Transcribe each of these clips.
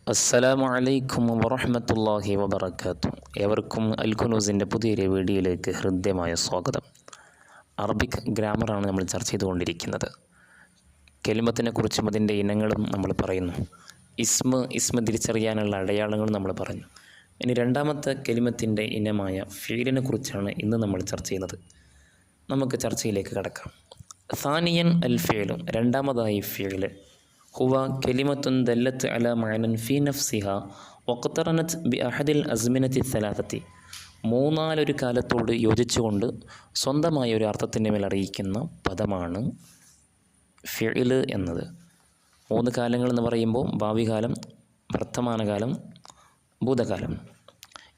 അസ്സലാമു അലൈക്കും വറഹ്മത്തുള്ളാഹി വബറകാതുഹു. ഏവർക്കും അൽകുനൂസിൻ്റെ പുതിയൊരു വീഡിയോയിലേക്ക് ഹൃദ്യമായ സ്വാഗതം. അറബിക് ഗ്രാമറാണ് നമ്മൾ ചർച്ച ചെയ്തുകൊണ്ടിരിക്കുന്നത്. കെലിമത്തിനെക്കുറിച്ചും അതിൻ്റെ ഇനങ്ങളും നമ്മൾ പറയുന്നു. ഇസ്മ തിരിച്ചറിയാനുള്ള അടയാളങ്ങളും നമ്മൾ പറഞ്ഞു. ഇനി രണ്ടാമത്തെ കെലിമത്തിൻ്റെ ഇനമായ ഫീലിനെ കുറിച്ചാണ് ഇന്ന് നമ്മൾ ചർച്ച ചെയ്യുന്നത്. നമുക്ക് ചർച്ചയിലേക്ക് കടക്കാം. സാനിയൻ അൽ ഫീലു, രണ്ടാമതായി ഫീൽ. ഹുവ കെലിമത്തുൻ ദല്ലത്ത് അല മഅനൻ ഫി നഫ്സിഹ വഖ്തറനത് ബി അഹദിൽ അസ്മിനത്തി സലാസത്തി. മൂന്നാലൊരു കാലത്തോട് യോജിച്ചുകൊണ്ട് സ്വന്തമായ ഒരു അർത്ഥത്തിൻ്റെ മേൽ അറിയിക്കുന്ന പദമാണ് ഫിഇൽ എന്നത്. മൂന്ന് കാലങ്ങൾ എന്ന് പറയുമ്പോൾ ഭാവി കാലം, വർത്തമാനകാലം, ഭൂതകാലം.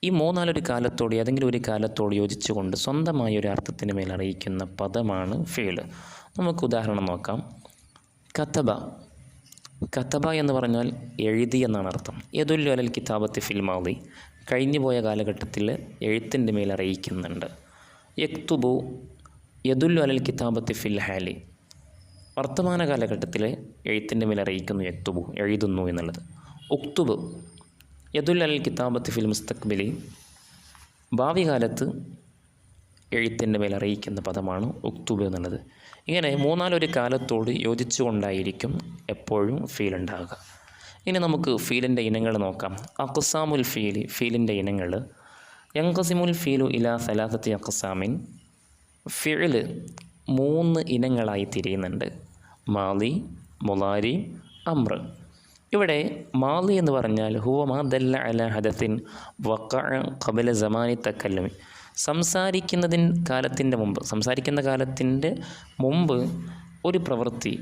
ഈ മൂന്നാലൊരു കാലത്തോട്, ഏതെങ്കിലും ഒരു കാലത്തോട് യോജിച്ചുകൊണ്ട് സ്വന്തമായ ഒരു അർത്ഥത്തിൻ്റെ മേൽ അറിയിക്കുന്ന പദമാണ് ഫിഇൽ. നമുക്ക് ഉദാഹരണം നോക്കാം. കതബ എന്ന് പറഞ്ഞാൽ എഴുതി എന്നാണ് അർത്ഥം. യദുല്ലു അലൽ കിതാബത്തി ഫിൽ മാദി, കഴിഞ്ഞു പോയ കാലഘട്ടത്തിൽ എഴുത്തിൻ്റെ മേൽ അറിയിക്കുന്നുണ്ട്. യക്തുബു യദുല്ലു അലൽ കിതാബത്തി ഫിൽ ഹാലി, വർത്തമാന കാലഘട്ടത്തിൽ എഴുത്തിൻ്റെ മേൽ അറിയിക്കുന്നു യക്തുബു, എഴുതുന്നു എന്നുള്ളത്. ഉക്തുബ് യദുല്ലു അലൽ കിതാബത്തി ഫിൽ മുസ്തഖ്ബിലി, ഭാവി കാലത്ത് എഴുത്തിൻ്റെ മേൽ അറിയിക്കുന്ന പദമാണ് ഉക്തുബ് എന്നുള്ളത്. ഇങ്ങനെ മൂന്നാലൊരു കാലത്തോട് യോജിച്ചുകൊണ്ടായിരിക്കും എപ്പോഴും ഫീൽ ഉണ്ടാകുക. ഇനി നമുക്ക് ഫീലിൻ്റെ ഇനങ്ങൾ നോക്കാം. അഖ്സാമുൽ ഫീലി, ഫീലിൻ്റെ ഇനങ്ങൾ. യൻഖസിമുൽ ഫീലു ഇലാ സലാസത്തി അഖ്സാമിൻ, ഫിഇൽ മൂന്ന് ഇനങ്ങളായി തിരിയുന്നുണ്ട്. മാളി, മുളാരി, അംർ. ഇവിടെ മാളി എന്ന് പറഞ്ഞാൽ ഹുവ മാ ദല്ല അലാ ഹദത്തിൻ വഖഅ ഖബല സമാനി തക്കല്ലുമി, സംസാരിക്കുന്ന കാലത്തിൻ്റെ മുമ്പ് ഒരു പ്രവൃത്തി,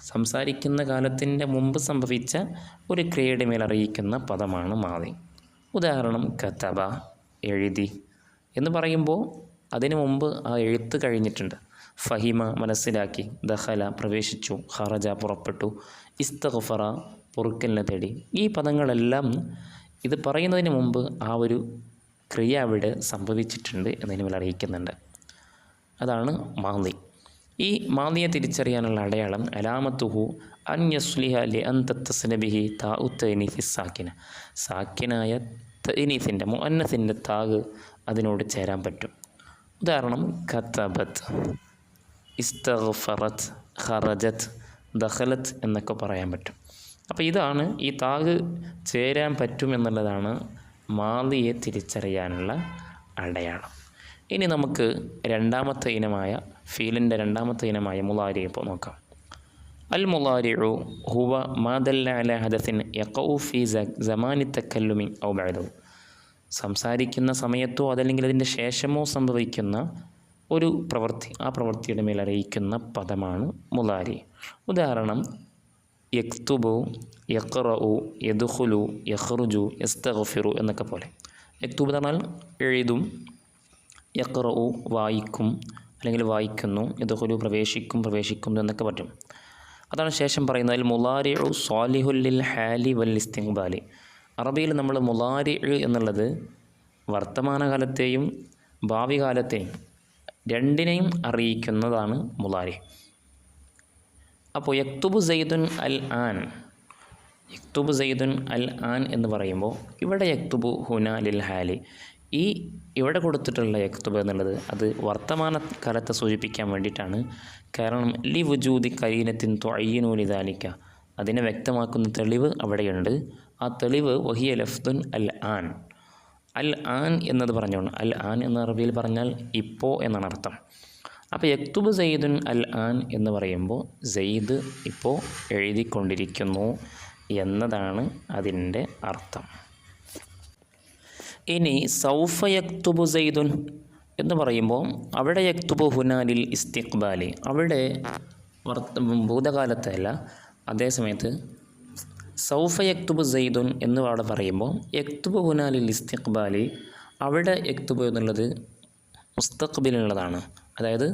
സംസാരിക്കുന്ന കാലത്തിൻ്റെ മുമ്പ് സംഭവിച്ച ഒരു ക്രിയയുടെ മേൽ അറിയിക്കുന്ന പദമാണ് മാളി. ഉദാഹരണം കതബ, എഴുതി എന്ന് പറയുമ്പോൾ അതിനു മുമ്പ് ആ എഴുത്ത് കഴിഞ്ഞിട്ടുണ്ട്. ഫഹിമ, മനസ്സിലാക്കി. ദഖല, പ്രവേശിച്ചു. ഖറജ, പുറപ്പെട്ടു. ഇസ്തഗ്ഫറ, പൊറുക്കലിനെ തേടി. ഈ പദങ്ങളെല്ലാം ഇത് പറയുന്നതിന് മുമ്പ് ആ ഒരു ക്രിയ അവിടെ സംഭവിച്ചിട്ടുണ്ട് എന്നതിന് മേൽ അറിയിക്കുന്നുണ്ട്. അതാണ് മാളി. ഈ മാളിയെ തിരിച്ചറിയാനുള്ള അടയാളം അലാമത്തുഹു അൻ യസ്ലിഹ ലി അൻ തത്തസ്ന ബിഹി താഉ തഅനീസ് സാക്കിന, സാക്കിനായ തഅനീസിൻ്റെ മുഅന്നസിൻ്റെ താഗ് അതിനോട് ചേരാൻ പറ്റും. ഉദാഹരണം കതബത്, ഇസ്തഗ്ഫറത്, ഖറജത്, ദഖലത് എന്നൊക്കെ പറയാൻ പറ്റും. അപ്പോൾ ഇതാണ്, ഈ താഗ് ചേരാൻ പറ്റും എന്നുള്ളതാണ് മാളിയെ തിരിച്ചറിയാനുള്ള അടയാളം. ഇനി നമുക്ക് രണ്ടാമത്തെ ഇനമായ ഫീലിൻ്റെ രണ്ടാമത്തെ ഇനമായ മുളാരി ഇപ്പോൾ നോക്കാം. അൽ മുളാരിഉ ഹുവ മാ ദല്ല അലാ ഹദസിൻ യഖഉ ഫീ സമാനി തക്കല്ലുമി ഔ ബഅദഹു, സംസാരിക്കുന്ന സമയത്തോ അതല്ലെങ്കിൽ അതിൻ്റെ ശേഷമോ സംഭവിക്കുന്ന ഒരു പ്രവൃത്തി, ആ പ്രവൃത്തിയുടെ മേൽ അറിയിക്കുന്ന പദമാണ് മുളാരി. ഉദാഹരണം യക്തുബു, യഖ്റഉ, യദ്ഖുലു, യഖ്റുജു, യസ്തഗ്ഫിറു എന്നൊക്കെ പോലെ. യക്തുബ് എന്ന് പറഞ്ഞാൽ എഴുതും, യഖ്റഉ വായിക്കും അല്ലെങ്കിൽ വായിക്കുന്നു, യദ്ഖുലു പ്രവേശിക്കും എന്നൊക്കെ പറ്റും. അതാണ് ശേഷം പറയുന്നത് അൽ മുളാരിഉ സ്വാലിഹുൽ ലിൽ ഹാലി വൽ ഇസ്തിഖ്ബാലി. അറബിയിൽ നമ്മൾ മുളാരി എന്നുള്ളത് വർത്തമാനകാലത്തെയും ഭാവി കാലത്തെയും രണ്ടിനെയും അറിയിക്കുന്നതാണ് മുളാരി. അപ്പോൾ യക്തുബു സൈദുൻ അൽ ആൻ, യക്തുബു സൈദുൻ അൽ ആൻ എന്ന് പറയുമ്പോൾ ഇവിടെ യക്തുബു ഹുന ലിൽ ഹാലി, ഈ ഇവിടെ കൊടുത്തിട്ടുള്ള യക്തുബ് എന്നുള്ളത് അത് വർത്തമാന കാലത്തെ സൂചിപ്പിക്കാൻ വേണ്ടിയിട്ടാണ്. കാരണം ലി വുജൂദി കരീനത്തിൻ തുഅയ്യിനു ലിദാലിക, അതിനെ വ്യക്തമാക്കുന്ന തെളിവ് അവിടെയുണ്ട്. ആ തെളിവ് വഹിയ ലഫ്ദുൻ അൽ ആൻ. അൽ ആൻ എന്നത് പറഞ്ഞോണ്ട്, അൽ ആൻ എന്ന അറബിയിൽ പറഞ്ഞാൽ ഇപ്പോൾ എന്നാണ് അർത്ഥം. അപ്പോൾ യക്തുബ് സയ്യിദുൻ അൽ ആൻ എന്ന് പറയുമ്പോൾ സയ്യിദ് ഇപ്പോൾ എഴുതിക്കൊണ്ടിരിക്കുന്നു എന്നതാണ് അതിൻ്റെ അർത്ഥം. ഇനി സൗഫ യക്തുബു സയ്യിദുൻ എന്ന് പറയുമ്പോൾ അവിടെ യക്തുബു ഹുനാലിൽ ഇസ്തിഖ്ബാലി, അവിടെ ഭൂതകാലത്തല്ല, അതേസമയത്ത് സൗഫ യക്തുബു സയ്യിദുൻ എന്ന് അവിടെ പറയുമ്പോൾ യക്തുബു ഹുനാലിൽ ഇസ്തിഖ്ബാലി, അവിടെ യക്തുബു എന്നുള്ളത് മുസ്തഖ്ബിലുള്ളതാണ്, അതായത്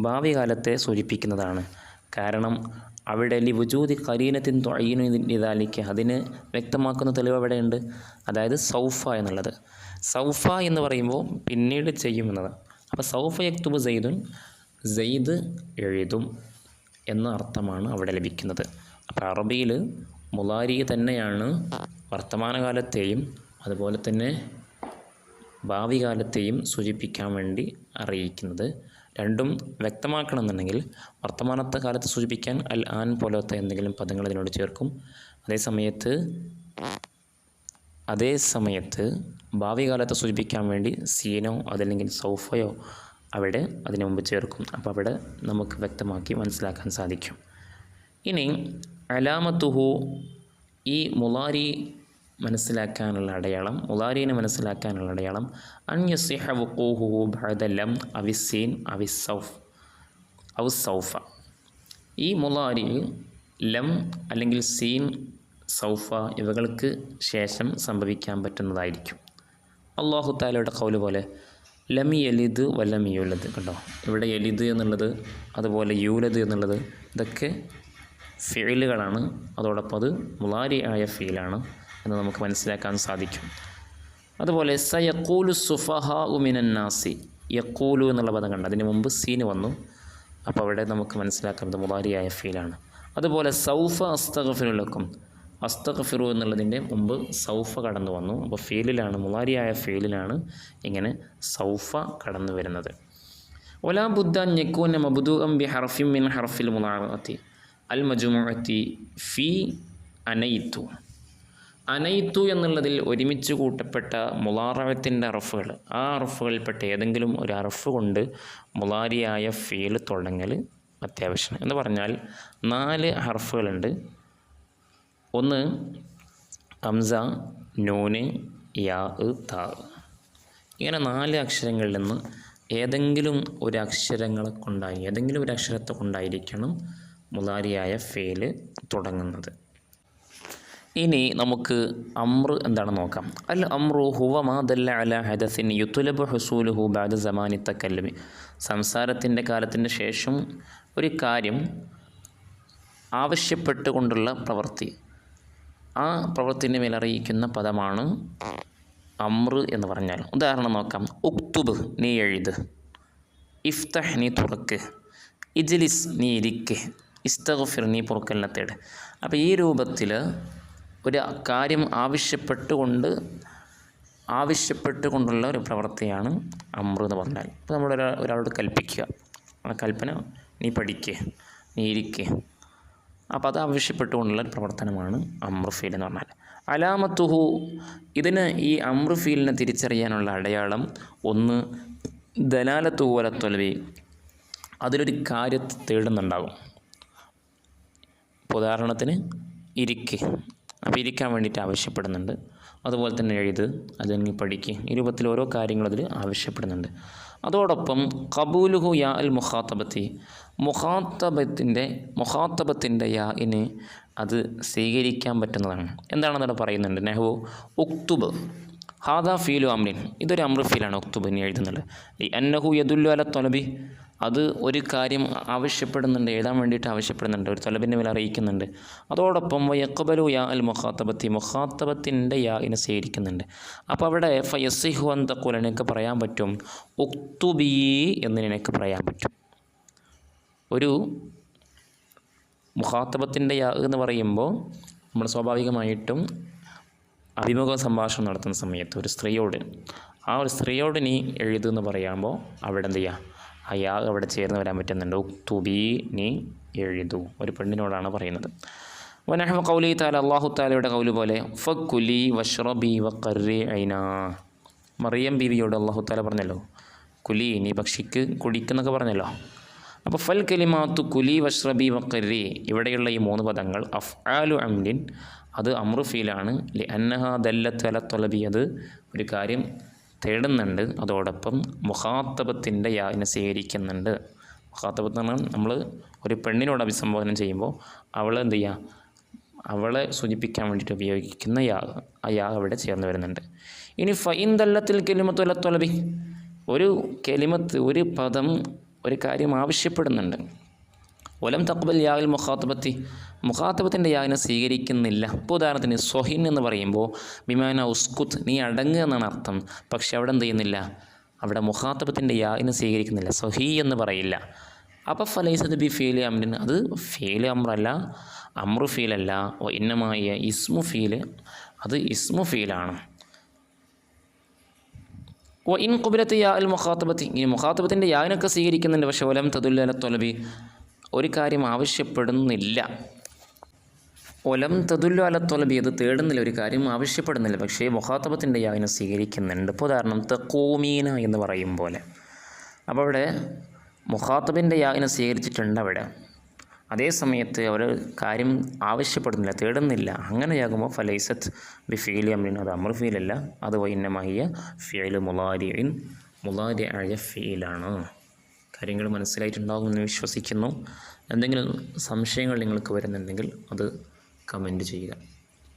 ഭാവി കാലത്തെ സൂചിപ്പിക്കുന്നതാണ്. കാരണം അവിടെ ലി വുജൂദി ഖരീനത്തിൻ തുഅയ്യിനു ലിദാലിക, അതിന് വ്യക്തമാക്കുന്ന തെളിവ് അവിടെയുണ്ട്. അതായത് സൗഫ എന്നുള്ളത്, സൗഫ എന്ന് പറയുമ്പോൾ പിന്നീട് ചെയ്യുമെന്നതാണ്. അപ്പോൾ സൗഫ യക്തുബു സയ്യിദുൻ, സയ്യിദ് എഴുതും എന്ന അർത്ഥമാണ് അവിടെ ലഭിക്കുന്നത്. അപ്പോൾ അറബിയിൽ മുളാരി തന്നെയാണ് വർത്തമാനകാലത്തെയും അതുപോലെ തന്നെ ഭാവി കാലത്തെയും സൂചിപ്പിക്കാൻ വേണ്ടി അറിയിക്കുന്നത്. രണ്ടും വ്യക്തമാക്കണമെന്നുണ്ടെങ്കിൽ വർത്തമാനത്തെ കാലത്ത് സൂചിപ്പിക്കാൻ അൽ ആൻ പോലത്തെ എന്തെങ്കിലും പദങ്ങൾ ഇതിനോട് ചേർക്കും. അതേ സമയത്ത് ഭാവി കാലത്തെ സൂചിപ്പിക്കാൻ വേണ്ടി സീനോ അതല്ലെങ്കിൽ സൗഫയോ അവിടെ അതിനു മുമ്പ് ചേർക്കും. അപ്പോൾ അവിടെ നമുക്ക് വ്യക്തമാക്കി മനസ്സിലാക്കാൻ സാധിക്കും. ഇനി അലാമത്തുഹു, ഈ മുളാരി മനസ്സിലാക്കാനുള്ള അടയാളം, മുളാരിനെ മനസ്സിലാക്കാനുള്ള അടയാളം അൻ യസിഹ വുഖൂഹുഹു ബഅദ ലം അവിസ്സീൻ അവിസ്സൗഫ് ഔസൗഫ. ഈ മുളാരി ലം അല്ലെങ്കിൽ സീൻ സൗഫ ഇവകൾക്ക് ശേഷം സംഭവിക്കാൻ പറ്റുന്നതായിരിക്കും. അല്ലാഹു തആലയുടെ ഖൗല് പോലെ ലം യലിദ് വലം യൂലദ്. കണ്ടോ, ഇവിടെ യലിദ് എന്നുള്ളത് അതുപോലെ യൂലദ് എന്നുള്ളത് ഇതൊക്കെ ഫിഇലുകളാണ്. അതോടൊപ്പം അത് മുളാരി ആയ ഫീലാണ് എന്ന് നമുക്ക് മനസ്സിലാക്കാൻ സാധിക്കും. അതുപോലെ സയഖൂലു സുഫഹാഉ മിനൻ നാസി, യഖൂലു എന്നുള്ള പദം കണ്ട, അതിന് മുമ്പ് സീന് വന്നു. അപ്പോൾ അവിടെ നമുക്ക് മനസ്സിലാക്കുന്നത് മുളാരിയായ ഫീലാണ്. അതുപോലെ സൗഫ അസ്തഗ്ഫിറു ലക്കും, അസ്തഗ്ഫിറു എന്നുള്ളതിൻ്റെ മുമ്പ് സൗഫ കടന്നു വന്നു. അപ്പോൾ ഫീലിലാണ്, മുളാരിയായ ഫീലിലാണ് ഇങ്ങനെ സൗഫ കടന്നു വരുന്നത്. വലാ ബുദ്ദൻ യകൂന മബ്ദൂഅൻ ബി ഹർഫിൻ മിൻ ഹർഫിൽ മുളാറഅത്തി അൽ മജ്മൂഅത്തി ഫി അനൈതു. അനൈത്തു എന്നുള്ളതിൽ ഒരുമിച്ച് കൂട്ടപ്പെട്ട മുളാറഅത്തിൻ്റെ അറഫുകൾ, ആ അറഫുകളിൽപ്പെട്ട ഏതെങ്കിലും ഒരു അറഫ് കൊണ്ട് മുളാരിയായ ഫീൽ തുടങ്ങൽ അത്യാവശ്യമാണ്. എന്ന് പറഞ്ഞാൽ 4 ഹർഫുകളുണ്ട്. ഒന്ന് ഹംസ, നൂന്, യാ, താ. ഇങ്ങനെ 4 അക്ഷരങ്ങളിൽ നിന്ന് ഏതെങ്കിലും ഒരു അക്ഷരത്തെ കൊണ്ടായിരിക്കണം മുളാരിയായ ഫീല് തുടങ്ങുന്നത്. ഇനി നമുക്ക് അമ്ർ എന്താണെന്ന് നോക്കാം. അൽ അമ്രു ഹുവ മാ ദല്ല അലാ ഹദസിൻ യുത്ലബു ഹുസൂലുഹു ബഅദ സമാനി തകല്ലുമി. സംസാരത്തിൻ്റെ കാലത്തിന് ശേഷം ഒരു കാര്യം ആവശ്യപ്പെട്ടുകൊണ്ടുള്ള പ്രവൃത്തി, ആ പ്രവൃത്തിൻ്റെ മേൽ അറിയിക്കുന്ന പദമാണ് അമ്ർ എന്ന് പറഞ്ഞാൽ. ഉദാഹരണം നോക്കാം. ഉക്തുബ്, നീ എഴുത്. ഇഫ്തഹ്, നീ തുറക്ക്. ഇജ്ലിസ്, നീ ഇരിക്ക്. ഇസ്തഗ്ഫിർ, നീ പൊറുക്കലിനെ തേട്. അപ്പോൾ ഈ രൂപത്തിൽ ഒരു കാര്യം ആവശ്യപ്പെട്ടുകൊണ്ടുള്ള ഒരു പ്രവൃത്തിയാണ് അമ്ർ എന്ന് പറഞ്ഞാൽ. ഇപ്പോൾ നമ്മൾ ഒരാളോട് കൽപ്പിക്കുക, ആ കൽപ്പന നീ പഠിക്കുക, നീ ഇരിക്കുക. അപ്പോൾ അത് ആവശ്യപ്പെട്ടുകൊണ്ടുള്ള ഒരു പ്രവർത്തനമാണ് അമ്ർ ഫീൽ എന്ന് പറഞ്ഞാൽ. അലാമത്തുഹു, ഇതിന് ഈ അമ്ർ ഫീലിനെ തിരിച്ചറിയാനുള്ള അടയാളം ഒന്ന് ദലാലത്തു വല ത്വൽബി, അതിലൊരു കാര്യത്തെ തേടുന്നുണ്ടാകും. ഇപ്പോൾ ഉദാഹരണത്തിന് ഇരിക്ക്, അപ്പോൾ ഇരിക്കാൻ വേണ്ടിയിട്ട് ആവശ്യപ്പെടുന്നുണ്ട്. അതുപോലെ തന്നെ എഴുത്, അല്ലെങ്കിൽ പഠിക്ക്. ഈ രൂപത്തിൽ ഓരോ കാര്യങ്ങൾ അതിൽ ആവശ്യപ്പെടുന്നുണ്ട്. അതോടൊപ്പം ഖബൂലുഹു യാ അൽ മുഖാത്തബത്തി, മുഖാത്തബത്തിൻ്റെ യാഇന് അത് സ്വീകരിക്കാൻ പറ്റുന്നതാണ്. എന്താണെന്നവിടെ പറയുന്നുണ്ട്. നെഹു ഉക്തുബ് ഹാദാ ഫീലു അമ്രിൻ, ഇതൊരു അമ്ര ഫീലാണ് ഉക്തുബിന് എഴുതുന്നത്. ഈ അന്നഹു യദുല്ലു അല തൊലബി, അത് ഒരു കാര്യം ആവശ്യപ്പെടുന്നുണ്ട്, എഴുതാൻ വേണ്ടിയിട്ട് ആവശ്യപ്പെടുന്നുണ്ട്, ഒരു തൊലബിൻ്റെ മേൽ അറിയിക്കുന്നുണ്ട്. അതോടൊപ്പം യഖ്ബലു യാ അൽ മുഖാത്തബത്തി, മുഖാത്തബത്തിൻ്റെ യാഇനെ സ്വീകരിക്കുന്നുണ്ട്. അപ്പോൾ അവിടെ ഫയസിഹു അൻ തഖൂല, നിനക്ക് പറയാൻ പറ്റും ഉക്തുബി എന്ന് നിനക്ക് പറയാൻ പറ്റും. ഒരു മുഖാത്തബത്തിൻ്റെ യാ എന്ന് പറയുമ്പോൾ നമ്മൾ സ്വാഭാവികമായിട്ടും അഭിമുഖ സംഭാഷണം നടത്തുന്ന സമയത്ത് ഒരു സ്ത്രീയോട് നീ എഴുതുമെന്ന് പറയുമ്പോൾ അവിടെ എന്ത് ചെയ്യുക, ആ യാ അവിടെ ചേർന്ന് വരാൻ പറ്റുന്നുണ്ട്. ഉക്തുബി, നീ എഴുതൂ, ഒരു പെണ്ണിനോടാണ് പറയുന്നത്. വനഹ്വ ഖൗലി തആല, അല്ലാഹു തആലയുടെ ഖൗല് പോലെ ഫകുലി വഷ്റബി വഖർരി ഐനാ, മറിയം ബീവിയോട് അല്ലാഹു തആല പറഞ്ഞല്ലോ കുലി, നീ ഭക്ഷിക്ക്, കുടിക്കുന്നൊക്കെ പറഞ്ഞല്ലോ. അപ്പോൾ ഫൽ കലിമാത്തു കുലി വഷ്റബി വഖർരി, ഇവിടെയുള്ള ഈ 3 പദങ്ങൾ അഫ്ആലു അംരിൻ, അത് അമ്രു ഫീലാണ്. ലി അന്നഹ ദല്ലത്ത് അല ത്വലബി, അത് ഒരു കാര്യം തേടുന്നുണ്ട്. അതോടൊപ്പം മുഖാത്തബത്തിൻ്റെ യാഇനെ സ്വീകരിക്കുന്നുണ്ട്. മുഖാത്തബത്ത് എന്ന് പറഞ്ഞാൽ നമ്മൾ ഒരു പെണ്ണിനോട് അഭിസംബോധന ചെയ്യുമ്പോൾ അവളെ എന്ത് ചെയ്യുക, അവളെ സൂചിപ്പിക്കാൻ വേണ്ടിയിട്ട് ഉപയോഗിക്കുന്ന യാ, ആ യാ അവിടെ ചേർന്ന് വരുന്നുണ്ട്. ഇനി ഫൈൻ ദല്ലത്തിൽ കെലിമത്തു അല ത്വലബി, ഒരു കെലിമത്ത്, ഒരു പദം ഒരു കാര്യം ആവശ്യപ്പെടുന്നുണ്ട്. വലം തഖ്ബൽ യാ അൽ മുഖാത്തബത്തി, മുഖാത്തബത്തിൻ്റെ യാഇനെ സ്വീകരിക്കുന്നില്ല. ഇപ്പോൾ ഉദാഹരണത്തിന് സ്വഹിൻ എന്ന് പറയുമ്പോൾ ബിമാന ഉസ്കുത്ത്, നീ അടങ്ങുക എന്നാണ് അർത്ഥം. പക്ഷെ അവിടെ എന്ത് ചെയ്യുന്നില്ല, അവിടെ മുഖാത്തബത്തിൻ്റെ യാഇനെ സ്വീകരിക്കുന്നില്ല, സ്വഹി എന്ന് പറയില്ല. അപ്പോൾ ഫലൈസത് ബി ഫീൽ അമ്രിൻ, അത് ഫീൽ അമ്രല്ല, അമ്രു ഫീലല്ല. ഇന്നമായ ഇസ്മു ഫീല്, അത് ഇസ്മു ഫീലാണ്. ഇൻ ഖുബിലത്ത് യാ അൽ മുഖാത്തബത്തി, ഈ മുഖാത്തബത്തിൻ്റെ യാനൊക്കെ സ്വീകരിക്കുന്നുണ്ട്. പക്ഷേ വലം തദുല്ല അല ത്വലബി, ഒരു കാര്യം ആവശ്യപ്പെടുന്നില്ല. ഒലം തദുല്ലു അല ത്വലബി, അത് തേടുന്നില്ല, ഒരു കാര്യം ആവശ്യപ്പെടുന്നില്ല. പക്ഷേ മുഖാത്തബത്തിൻ്റെ യാവിനെ സ്വീകരിക്കുന്നുണ്ട്. ഇപ്പോൾ ഉദാഹരണം തഖൂമീന എന്ന് പറയും പോലെ. അപ്പോൾ അവിടെ മുഖാത്തബിൻ്റെ യാവിനെ സ്വീകരിച്ചിട്ടുണ്ട് അവിടെ. അതേ സമയത്ത് അവർ കാര്യം ആവശ്യപ്പെടുന്നില്ല, തേടുന്നില്ല. അങ്ങനെയാകുമ്പോൾ ഫലൈസത്ത് ബി ഫീലി അമ്രിൻ, അത് അമർ ഫീലല്ല, അത് വൈന്നമായ ഫീല് മുലാരിൻ, മുലാരിയായ ഫീലാണ്. കാര്യങ്ങൾ മനസ്സിലായിട്ടുണ്ടാകുമെന്ന് വിശ്വസിക്കുന്നു. എന്തെങ്കിലും സംശയങ്ങൾ നിങ്ങൾക്ക് വരുന്നുണ്ടെങ്കിൽ അത് കമൻറ്റ് ചെയ്യുക.